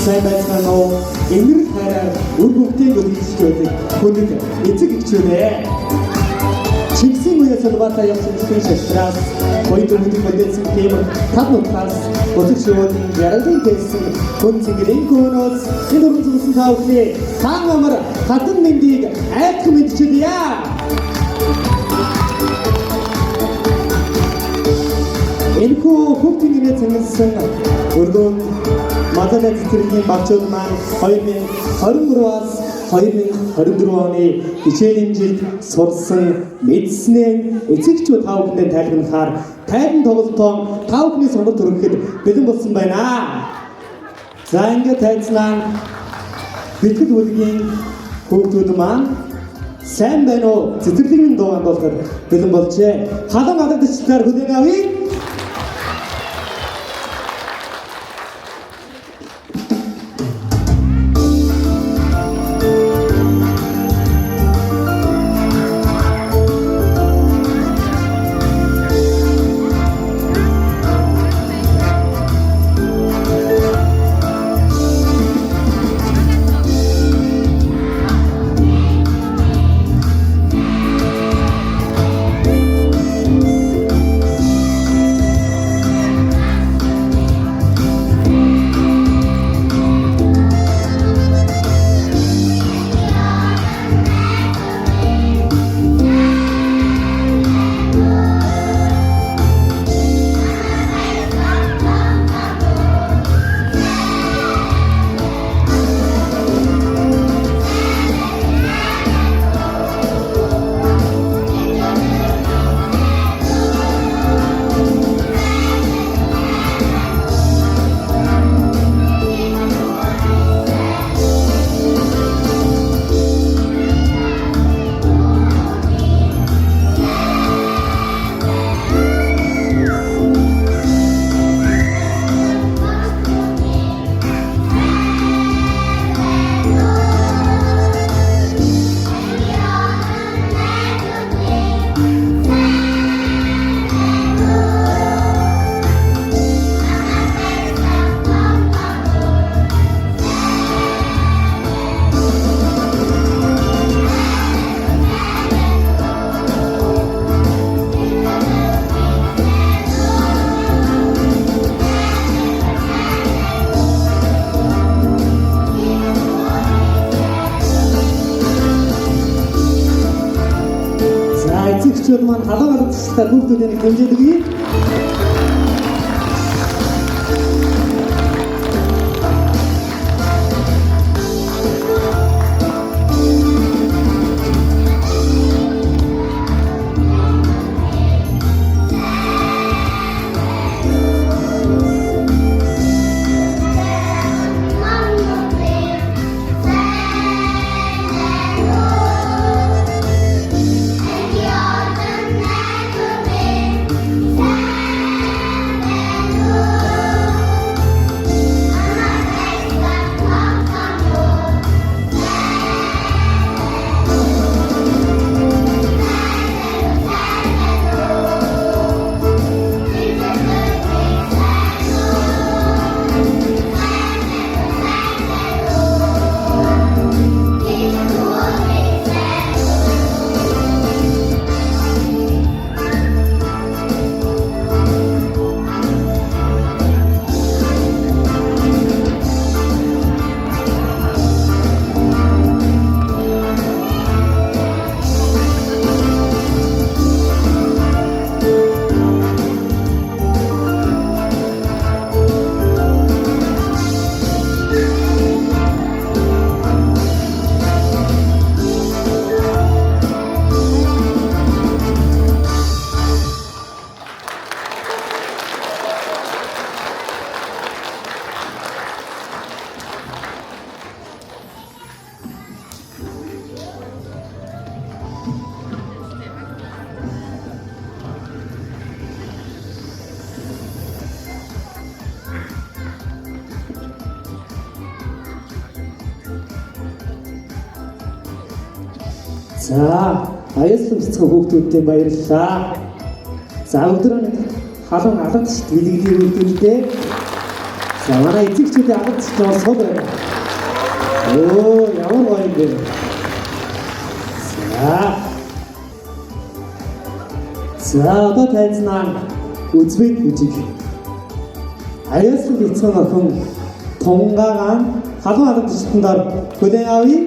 сайн байцгаана уу? Энэр хараа үр хөвгтийн үлдэж байдаг хүндэт эцэг эхчүүдээ. Чигсийн үеэс улбаатай явсан спеш шатрас хоёрын бүтэц тийм тавнаас өтөчөөд яралын гэсэн хүн цэнгэрийн гонос энэ дөрвөн зүйлсэн таавхны хаан амар хатан мэндийг айдхан мэдчихдээ. Энэхүү хүүхдийн нэрээ цангасан өргөн Мадалай цэцэрлэгийн багчууд маань 2023-аас 2024 оны хичээлийн жилд сурсан мэдснээ эцэгчүүд тав бүхэнд тайлбарлахаар тайван тоглолтоо тав бүхний сонгол төрөөхөд бэлэн болсон байна. За ингээд тайцнаа бэлтгэл бүлгийн хүүхдүүд маань сайн байна уу? Цэцэрлэгийн дуу амбалахад бэлэн болжээ. Халан алгадчлаар хүлээн авъя. Эцэгчүүд маань халуун алгадчлаар хүүхдүүдийн хэмжээд өгье. За, аяслан бяцхан хүүхдүүдтэй баярлалаа. За, өдөр нэг халуун алгадч бэлгэлийн хүүхдүүдтэй За манай эцэгчүүдийн алга цэцэн сул байна. Оо ямар гоё юм бэ. За одоо тайзнаа үзбэг бүжиг. Аяасан бяцхан охин Тунгагаан халуун арга зочдоор хүлээн авъя.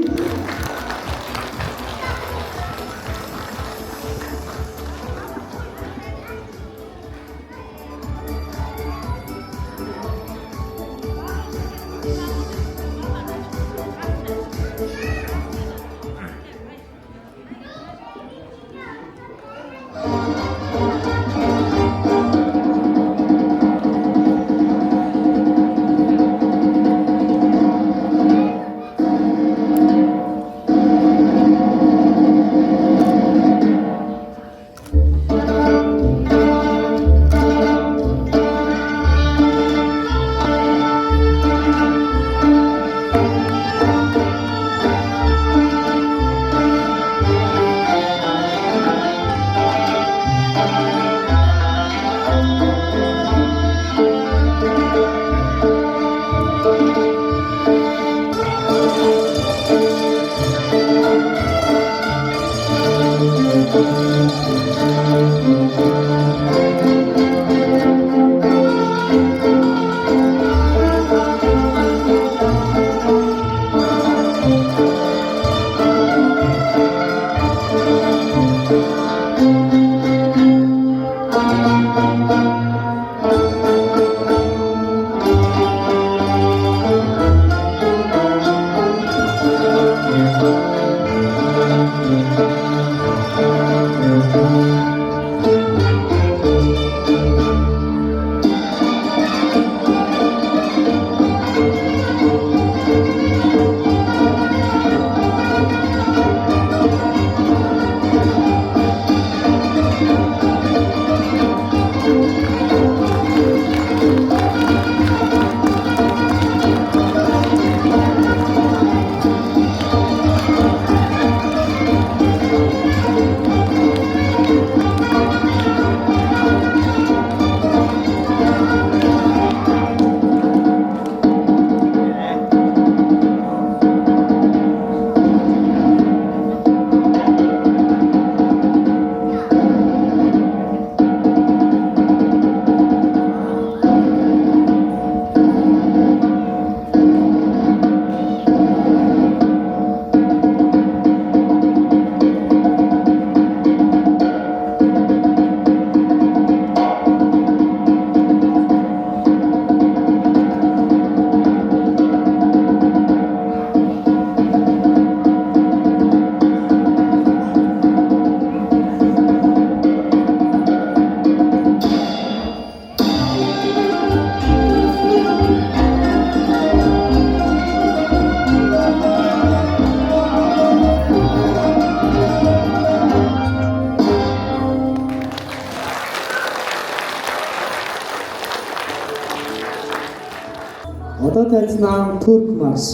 Одоо тайзнаа Турк марш.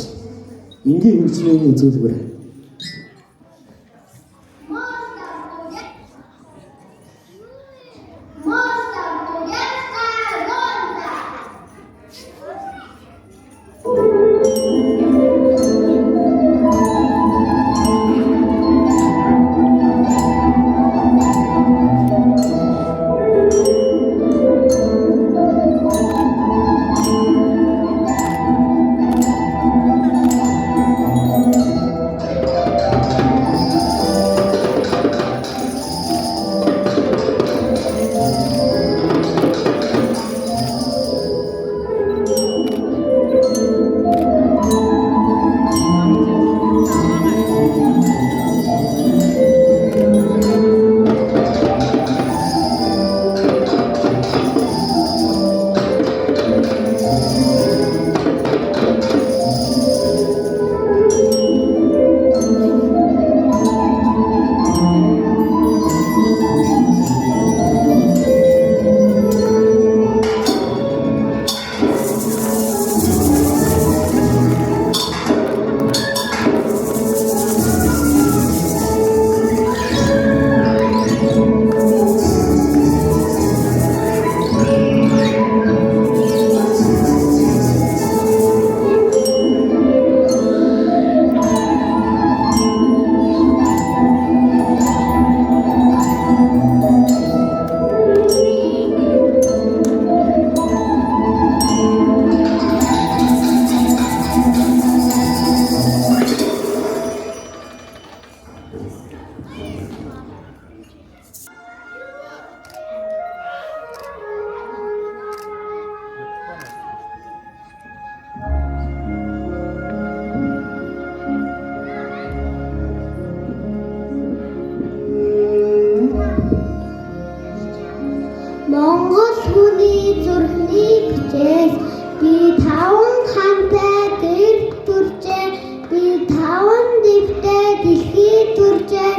Энгийн хөгжмийн үзүүлбэр. Монгол хүний зүрхний бичээс би таван хантай гэр төржээ. Би таван дэвтэй дэлхий төржээ.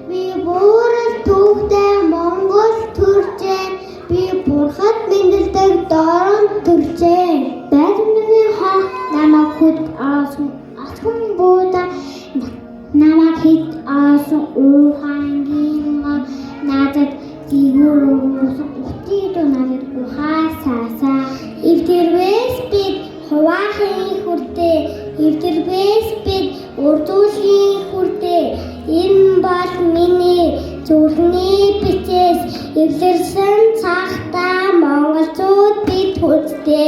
Би буурал түүхтэй Монгол төржээ. Би бурхад мэндэлдэг дорон төржээ. Байрны ха намайг хүд асхан бууда намайг хэд асан ухаангийн надад If there was big Hawaii hurte, if there was big Urdushi hurte, in but mini Turni pitches, if there's some Sachta Mongol bit hurte.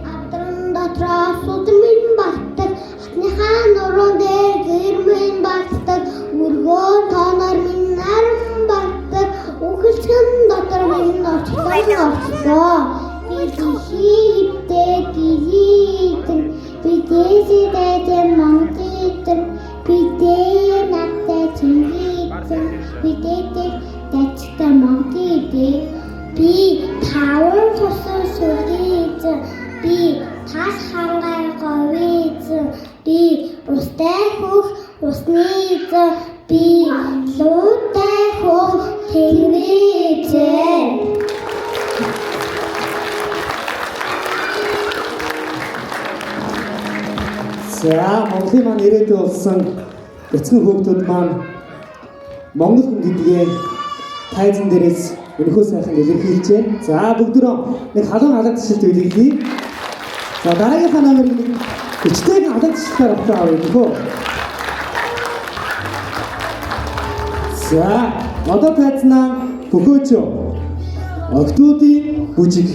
After the trust min butter, Nihan or there, Girmin butter, Urgo, Honor min arm butter. Ukılçın doktorun ortada bir dişipte giyitin bir dizide mantıtın bir de natte çiğitin bir de deçte mantıtın bir tavır tosu söyleyicin bir taş hangar kavicin bir rostehuk rostnicin bir lutehuk Хэлвэжээ. За, Монголын маань ирээдүй болсон бяцхан хүүхдүүд маань Монгол хүн гэдгээ тайзан дээрээс өнөхөө сайхан илэрхийлж байна. За, бүгдөө нэг халуун алга тушилт үлээлье. За, дараагийнхаа номер нэг өчтэйг алга тушилтаар авах өнөхөө. За, одоо тайзнаа бөхөөч. Октодын бүжиг.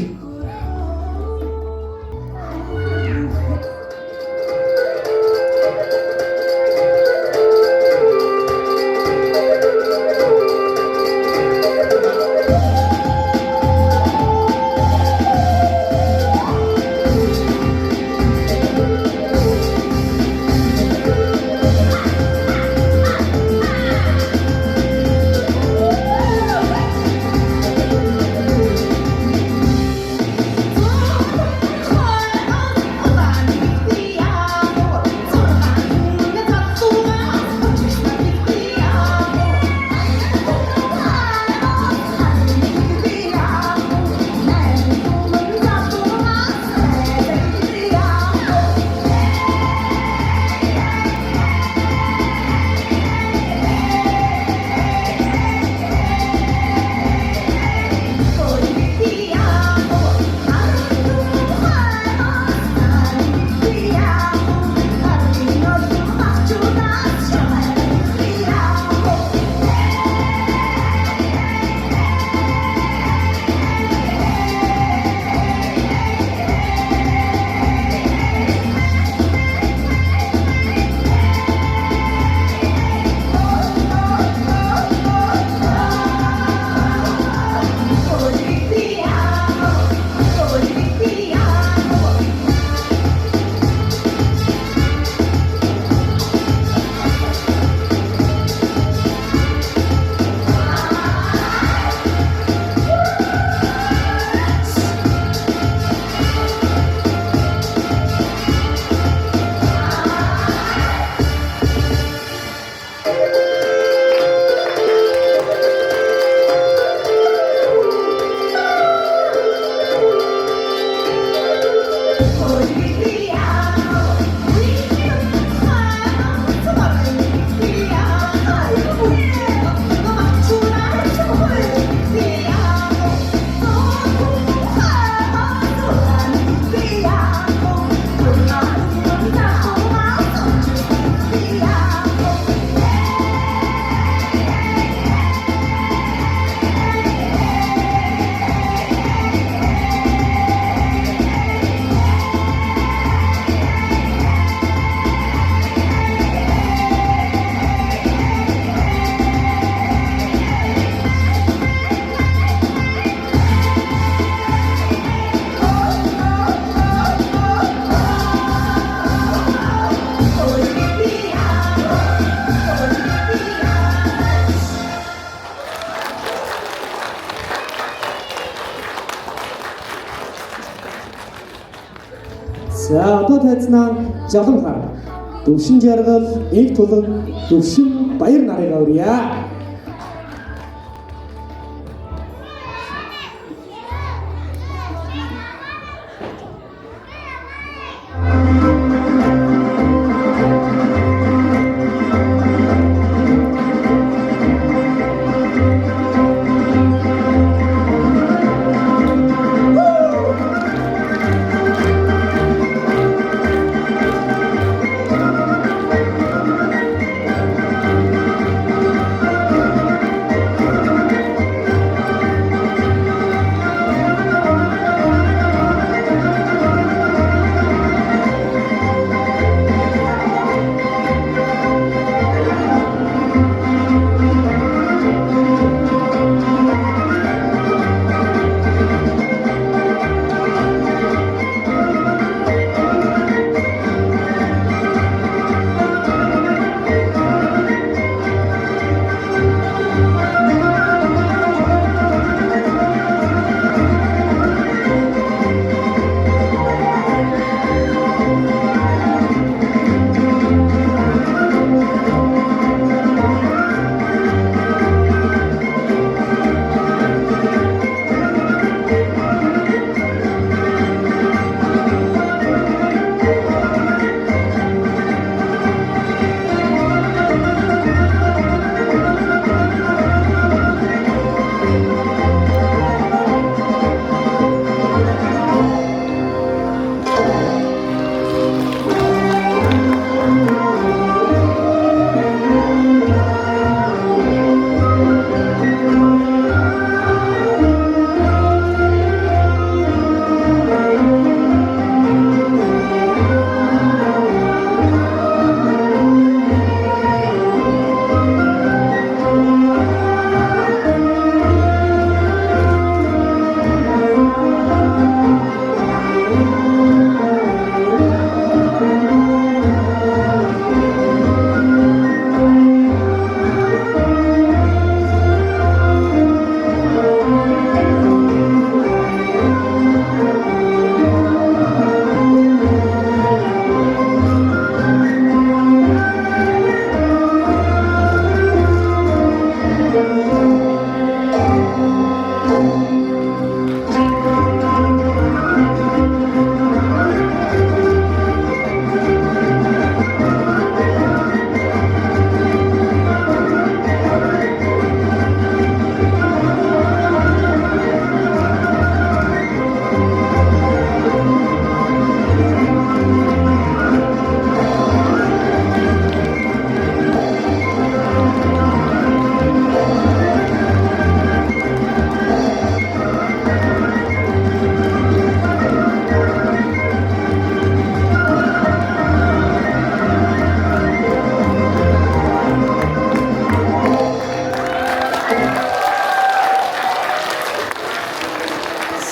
За одоо тайзнаа жалам хар. Төвшин жаргал, ийг тулан, төвшин баяр нарыг авъя.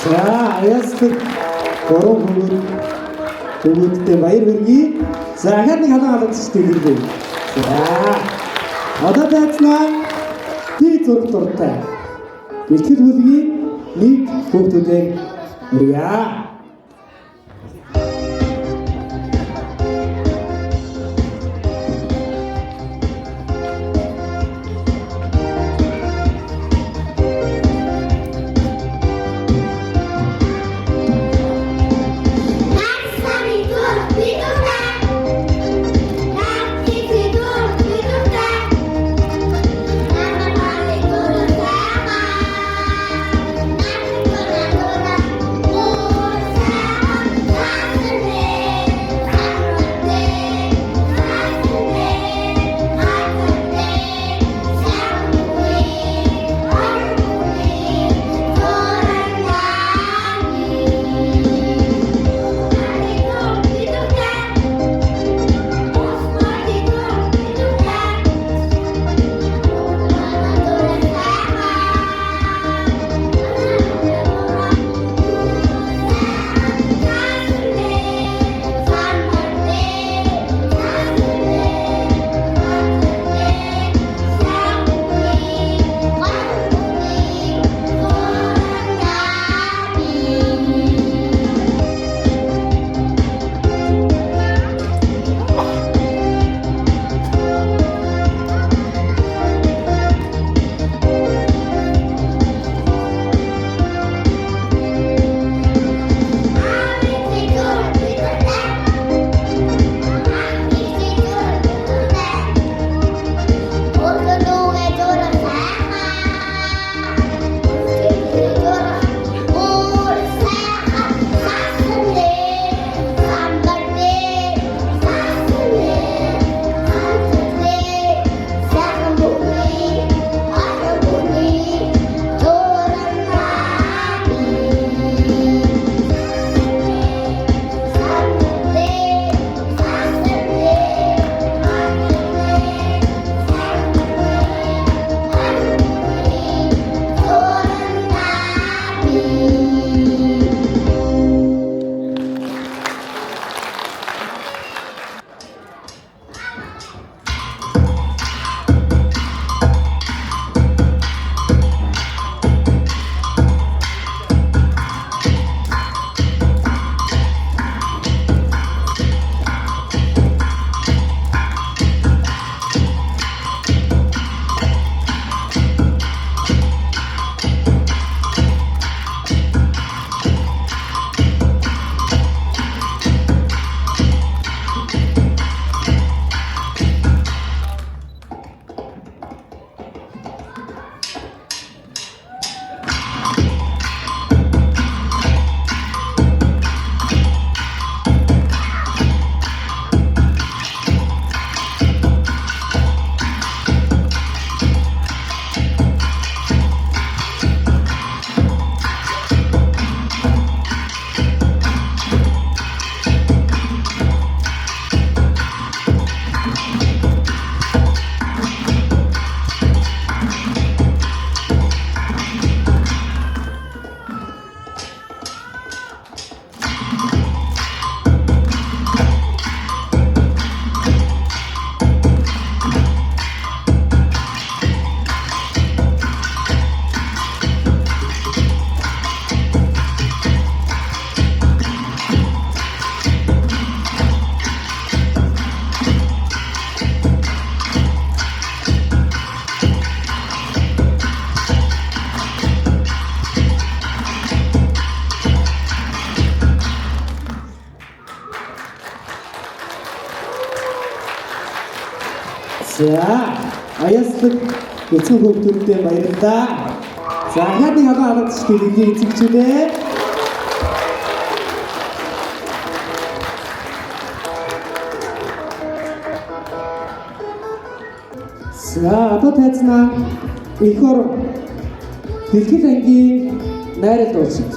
За аяасдаг гурван хөвгүүдтэй баяр хүргэе. За ахаад нэг халуун халамжч тэлэлгүй. За одоо тайзнаа би зураг дуртай. Бэлтгэл бүлгийн нэг хөвгүүдээ өргөе. Oh За, аяслаг эцэг хүүхдүүдтэй баярлалаа. За, хааны халаа халадч дэлгэгийг эзэгчүүлээ. За, одоо тайзнаа их ор дэлхийд ангийн найрал дуусах.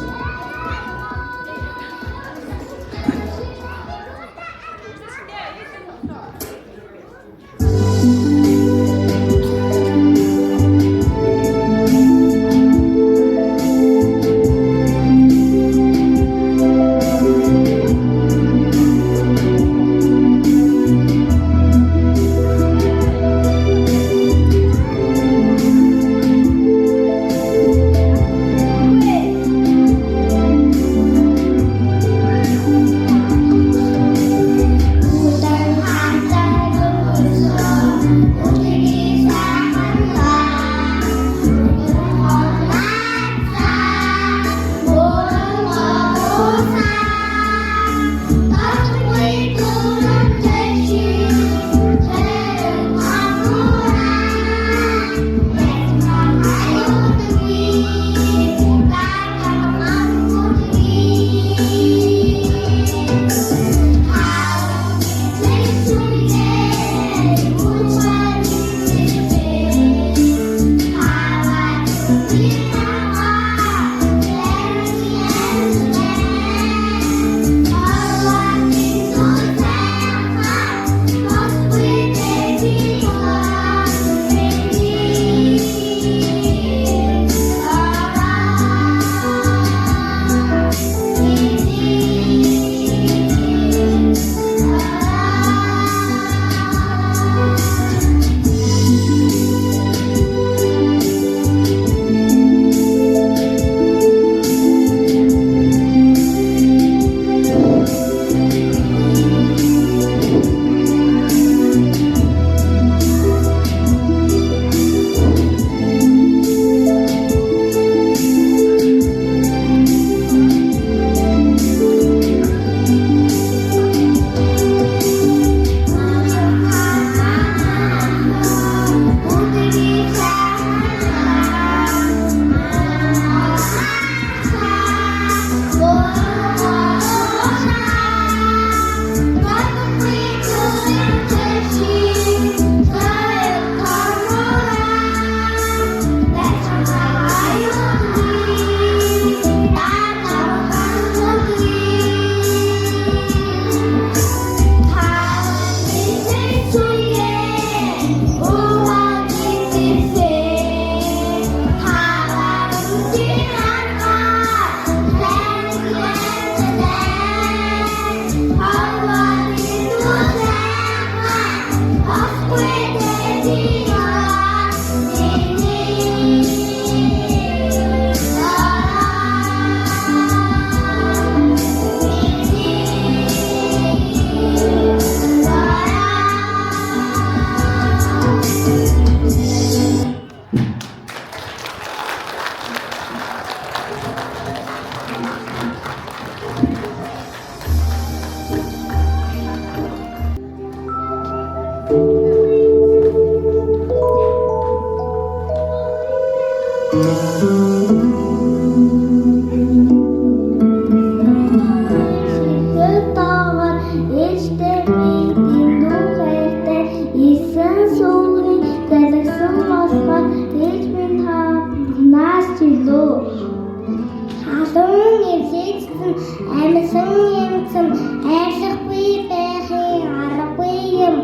Амьсан юмсан айлахгүй байхын аргагүй юм.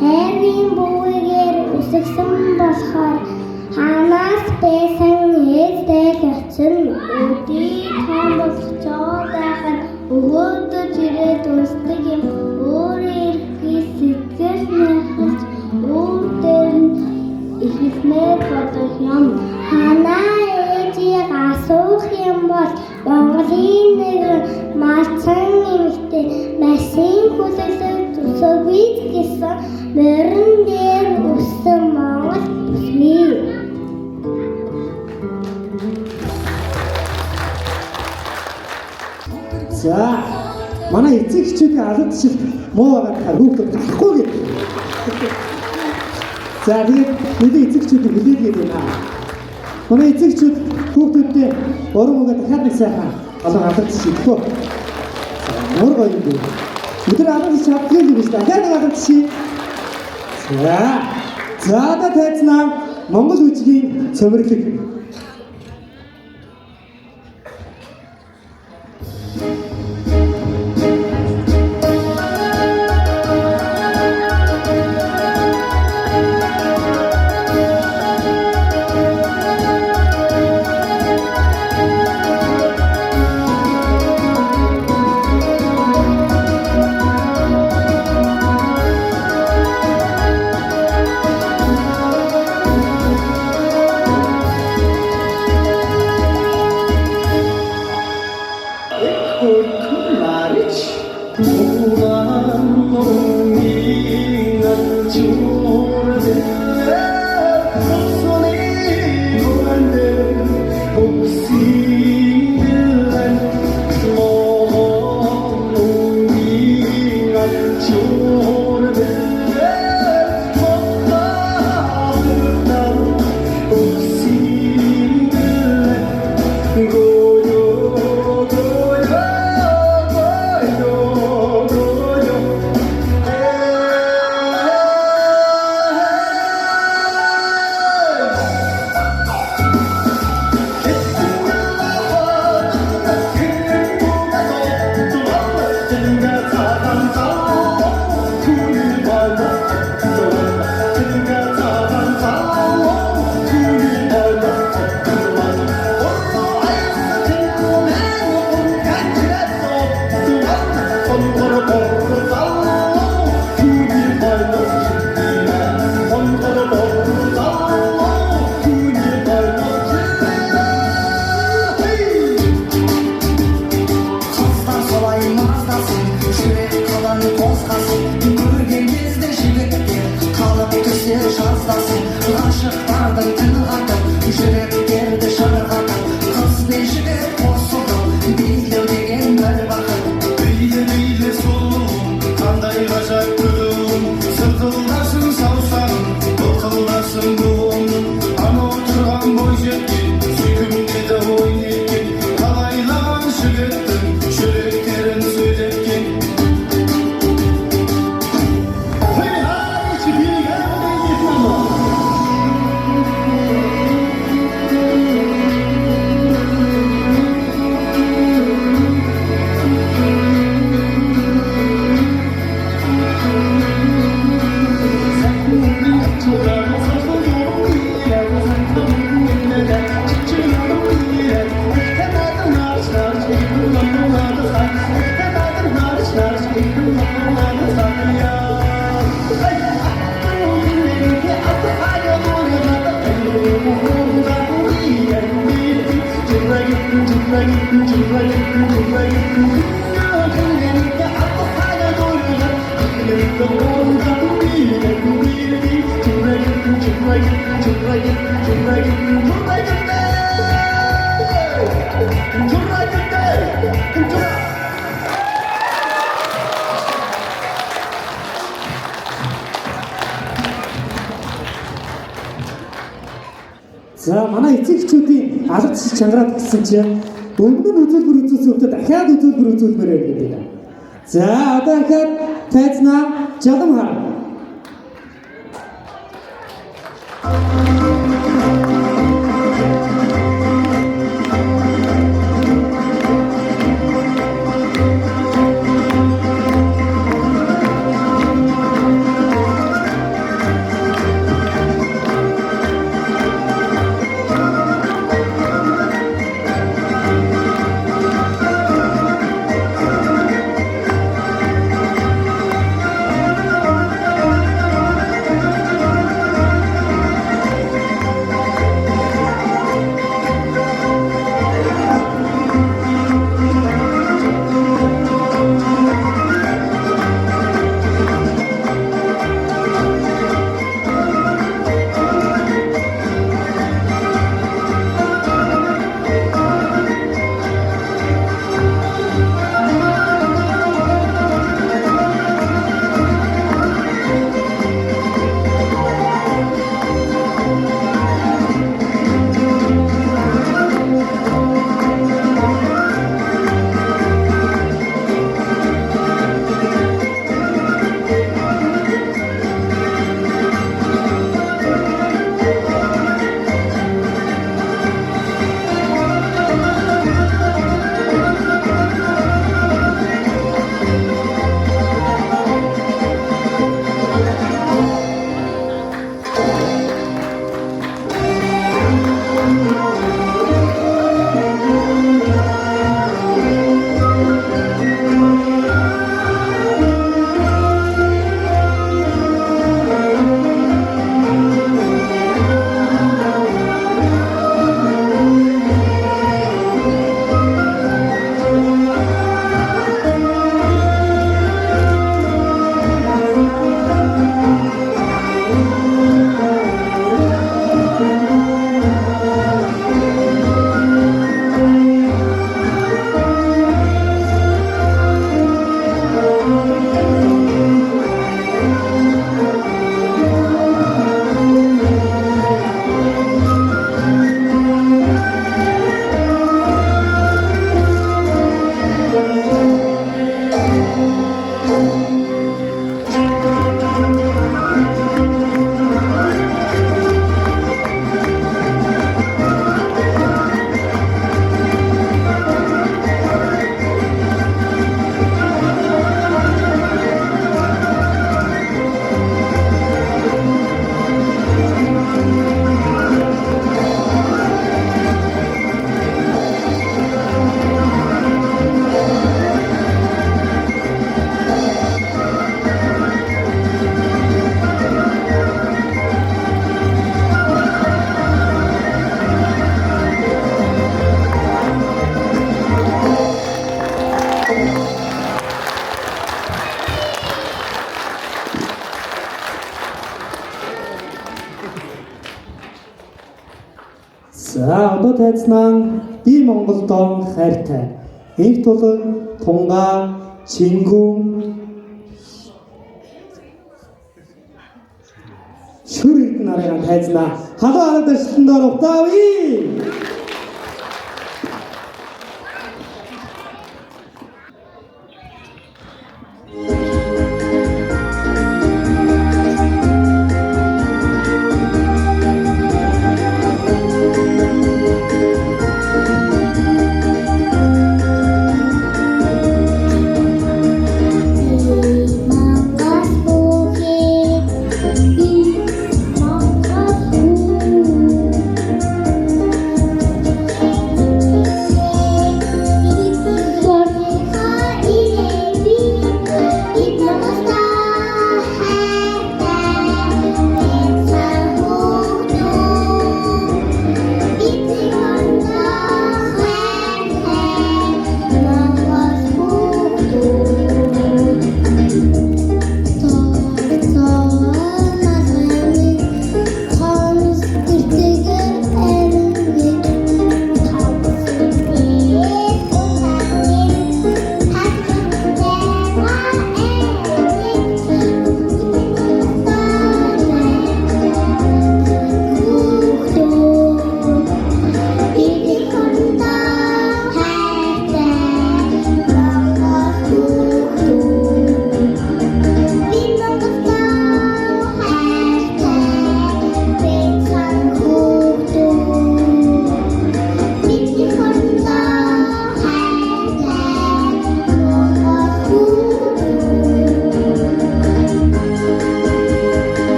Хайрын бүгээр үсгсэн болохоор ханаас байсан ээжтэй гацсан өдий том болцоод байхад өгөөдөж ирээд үсдэг юм. Өөрөө ирэхий сэтгэл нэхэж үүдээр ихнээр бодох юм. Ханаа ээжийг асуух юм бол Монголын нэг малцан эмэгтэй масын хүлээлт төсөвөж гэсэн морин дээр өссөн Монгол бүсгүй. За, манай эцэг эхчүүдийн алд шиг муу байгаа хүүхдүүд гарахгүй гэх. За тэгээд бидний эцэгчүүд хүлээлгээд байна. Манай эцэгчүүд хүүхдүүдтэй уран угаа дахиад нэг сайхан олон алдарч шийдэхгүй. Мөр гоё юм бэ. Өдөр алдарч чаддаг юм биш дахиад нэг алдарч ший. За одоо тайзнаа Монгол үжигийн цомирлог. За манай эцэгчүүдийн алга чангараад гисэн чинь өмнө нь үзүүлбэр үзүүлсэн хөвгөд дахиад үзүүлбэр үзүүлмээр байдаг юм. За одоо дахиад тайзнаа жадам хаа. За одоо тайзнаа би Монгол дон хайртай. Инх тулан тунгаа чингүн шүрэгт нарыг тайзнаа халуун арга дэвшлэн доор утаави.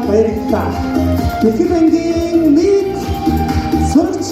баярлалаа. Дэлхийн банкын нийт сурагч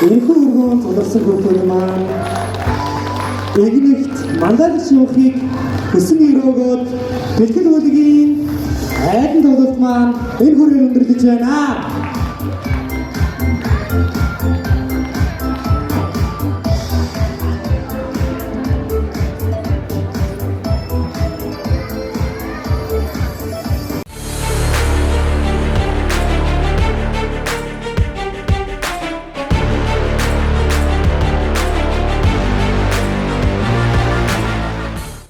Энэхүү өргөнд улирсан хүүхдүүд маань эгнэгт мандарч явахыг хүсэн өрөөгөөд бэлтгэл хөөлгийн айдан тоглолт маань энэ хүрээ өндөрлөж байна.